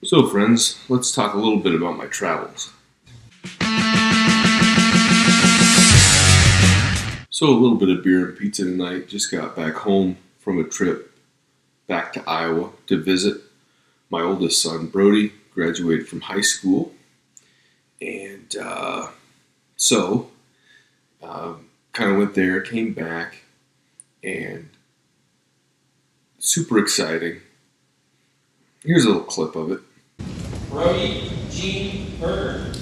So friends, let's talk a little bit about my travels. So a little bit of beer and pizza tonight. Just got back home from a trip back to Iowa to visit my oldest son, Brody. Graduated from high school. And kind of went there, came back, and super exciting. Here's a little clip of it. Brody G. Burgher.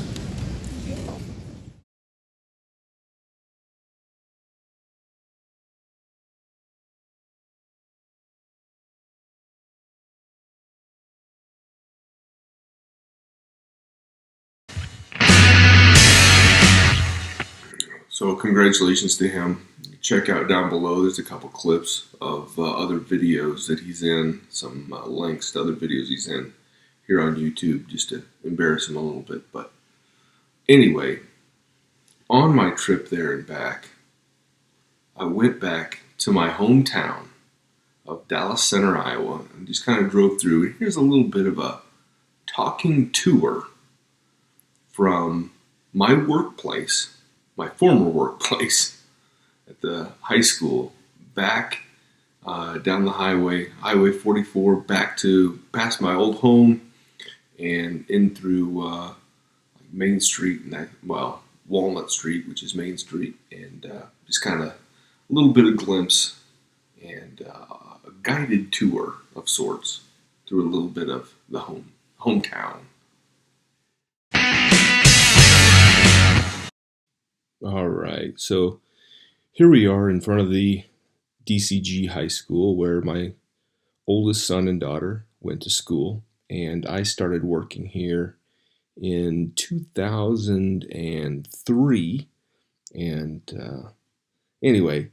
So congratulations to him. Check out down below. There's a couple clips of other videos that he's in, some links to other videos he's in here on YouTube, just to embarrass him a little bit. But anyway, on my trip there and back, I went back to my hometown of Dallas Center, Iowa, and just kind of drove through. And here's a little bit of a talking tour from my workplace, my former workplace at the high school, back down the highway, Highway 44, back to past my old home and in through Main Street, and Walnut Street, which is Main Street, and just kind of a little bit of glimpse and a guided tour of sorts through a little bit of the hometown. All right, so here we are in front of the Dcg High School where my oldest son and daughter went to school, and I started working here in 2003, and anyway,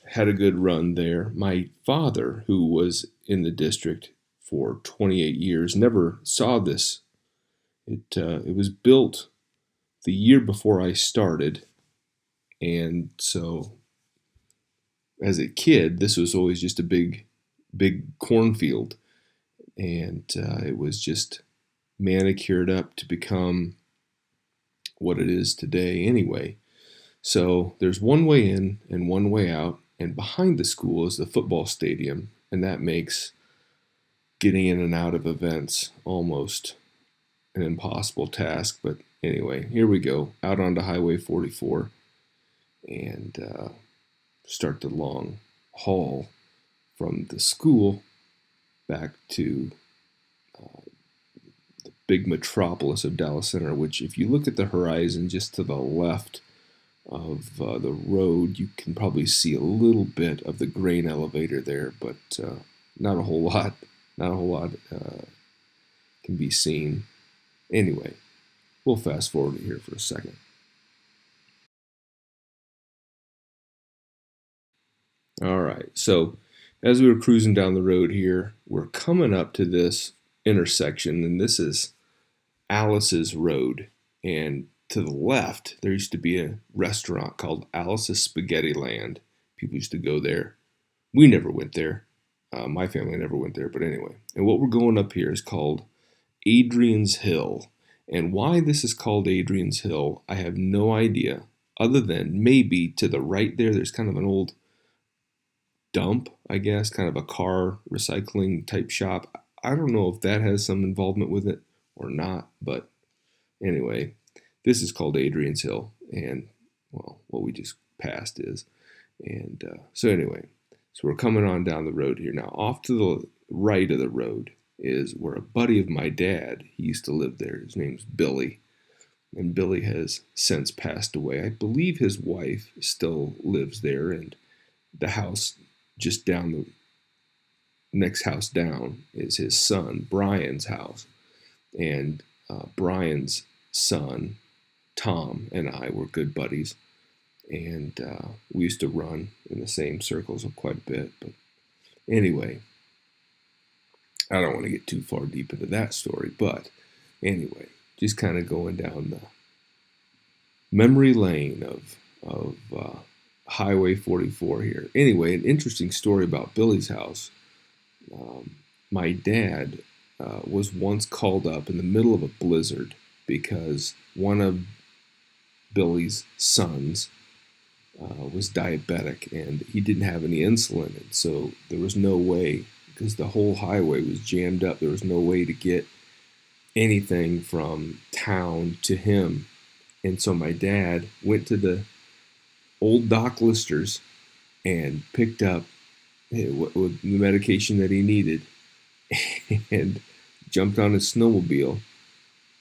had a good run there. My father, who was in the district for 28 years, never saw this. It was built the year before I started. And so, as a kid, this was always just a big cornfield. And it was just manicured up to become what it is today anyway. So, there's one way in and one way out. And behind the school is the football stadium. And that makes getting in and out of events almost an impossible task. But anyway, here we go, out onto Highway 44. And start the long haul from the school back to the big metropolis of Dallas Center, which if you look at the horizon just to the left of the road, you can probably see a little bit of the grain elevator there, but not a whole lot. Not a whole lot can be seen. Anyway, we'll fast forward here for a second. All right, so as we were cruising down the road here, we're coming up to this intersection, and this is Alice's Road. And to the left, there used to be a restaurant called Alice's Spaghetti Land. People used to go there. We never went there. My family never went there, but anyway. And what we're going up here is called Adrian's Hill. And why this is called Adrian's Hill, I have no idea, other than maybe to the right there's kind of an old dump, I guess, kind of a car recycling type shop. I don't know if that has some involvement with it or not, but anyway, this is called Adrian's Hill, and well, what we just passed is. And so anyway, so we're coming on down the road here. Now, off to the right of the road is where a buddy of my dad, he used to live there. His name's Billy, and Billy has since passed away. I believe his wife still lives there, and the house just down the next house down is his son Brian's house, and Brian's son Tom and I were good buddies, and we used to run in the same circles quite a bit. But anyway, I don't want to get too far deep into that story, but anyway, just kind of going down the memory lane of Highway 44 here. Anyway, an interesting story about Billy's house. My dad was once called up in the middle of a blizzard because one of Billy's sons was diabetic and he didn't have any insulin, and so there was no way, because the whole highway was jammed up, there was no way to get anything from town to him. And so my dad went to the old Doc Listers and picked up the medication that he needed and jumped on his snowmobile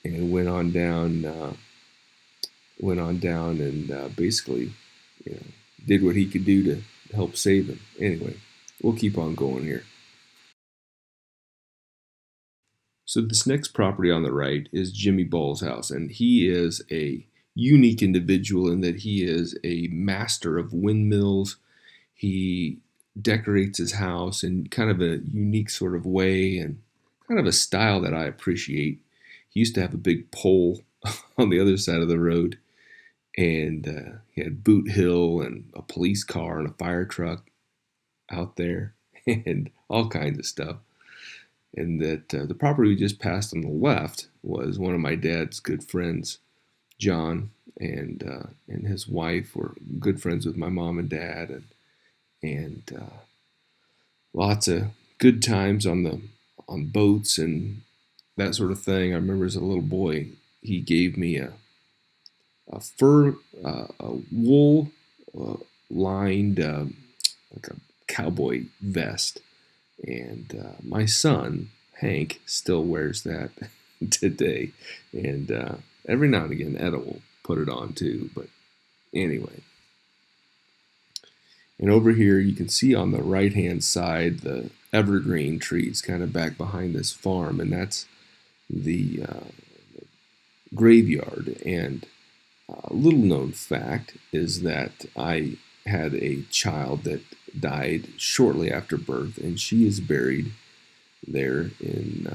and went on down and basically, did what he could do to help save him. Anyway, we'll keep on going here. So this next property on the right is Jimmy Ball's house, and he is a unique individual in that he is a master of windmills. He decorates his house in kind of a unique sort of way and kind of a style that I appreciate. He used to have a big pole on the other side of the road, and he had Boot Hill and a police car and a fire truck out there and all kinds of stuff. And that the property we just passed on the left was one of my dad's good friends, John, and his wife were good friends with my mom and dad, and lots of good times on boats and that sort of thing. I remember as a little boy, he gave me a wool lined like a cowboy vest. And my son, Hank, still wears that today. And every now and again, Etta will put it on too. But anyway. And over here, you can see on the right-hand side the evergreen trees kind of back behind this farm. And that's the graveyard. And a little-known fact is that I had a child that died shortly after birth, and she is buried there in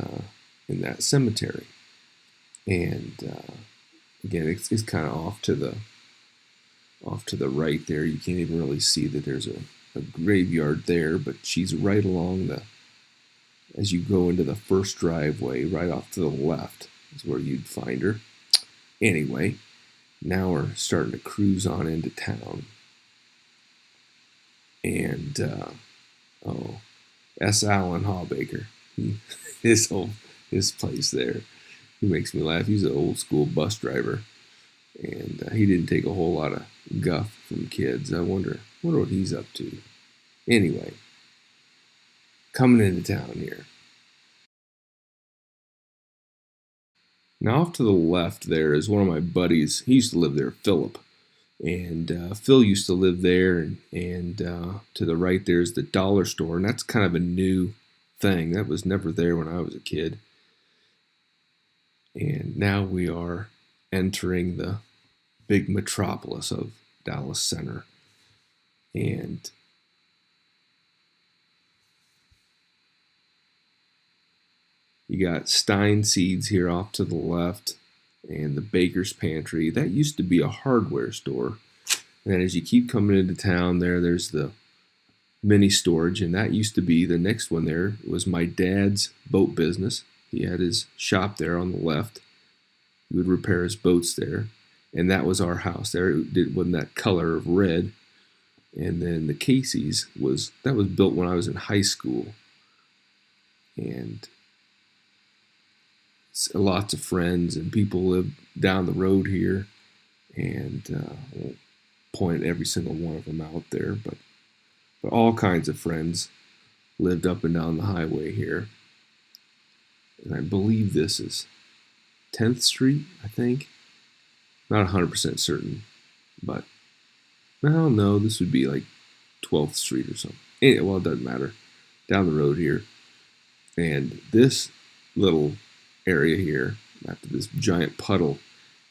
that cemetery. And again, it's kind of off to the right there. You can't even really see that there's a graveyard there, but she's right along as you go into the first driveway, right off to the left is where you'd find her. Anyway, now we're starting to cruise on into town. And, S. Allen Hawbaker, his place there, he makes me laugh. He's an old school bus driver, and he didn't take a whole lot of guff from kids. I wonder what he's up to. Anyway, coming into town here. Now off to the left there is one of my buddies. He used to live there, Philip. And Phil used to live there, and to the right there's the dollar store, and that's kind of a new thing. That was never there when I was a kid. And now we are entering the big metropolis of Dallas Center. And you got Stein Seeds here off to the left, and the Baker's Pantry. That used to be a hardware store. And then as you keep coming into town there's the mini storage, and that used to be the next one there. It was my dad's boat business. He had his shop there on the left. He would repair his boats there. And that was our house there. It wasn't that color of red. And then the Casey's was built when I was in high school. And lots of friends and people live down the road here, and I won't point every single one of them out there, but all kinds of friends lived up and down the highway here. And I believe this is 10th Street, I think. Not 100% certain, but I don't know, this would be like 12th Street or something. Anyway, well, it doesn't matter. Down the road here. And this little area here, after this giant puddle,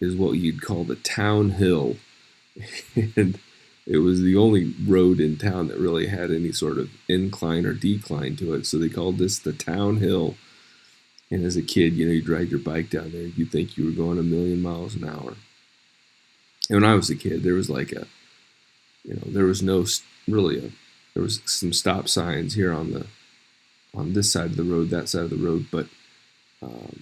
is what you'd call the town hill. And it was the only road in town that really had any sort of incline or decline to it, so they called this the town hill. And as a kid, you dride your bike down there, you'd think you were going 1,000,000 miles an hour. And when I was a kid, there was like there was some stop signs here on this side of the road, that side of the road, but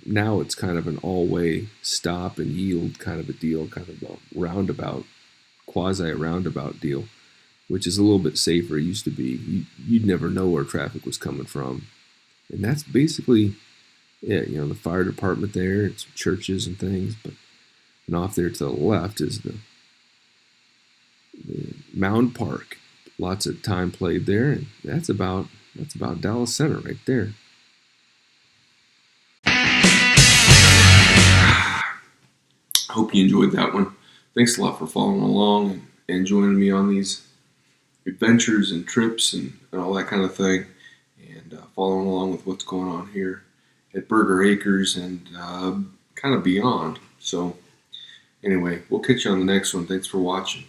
Now it's kind of an all-way stop and yield kind of a deal, kind of a roundabout, quasi-roundabout deal, which is a little bit safer. It used to be. You'd never know where traffic was coming from. And that's basically it. You know, the fire department there, and some churches and things. And off there to the left is the Mound Park. Lots of time played there, and that's about Dallas Center right there. Hope you enjoyed that one. Thanks a lot for following along and joining me on these adventures and trips and all that kind of thing, and following along with what's going on here at Burger Acres and kind of beyond. So anyway, we'll catch you on the next one. Thanks for watching.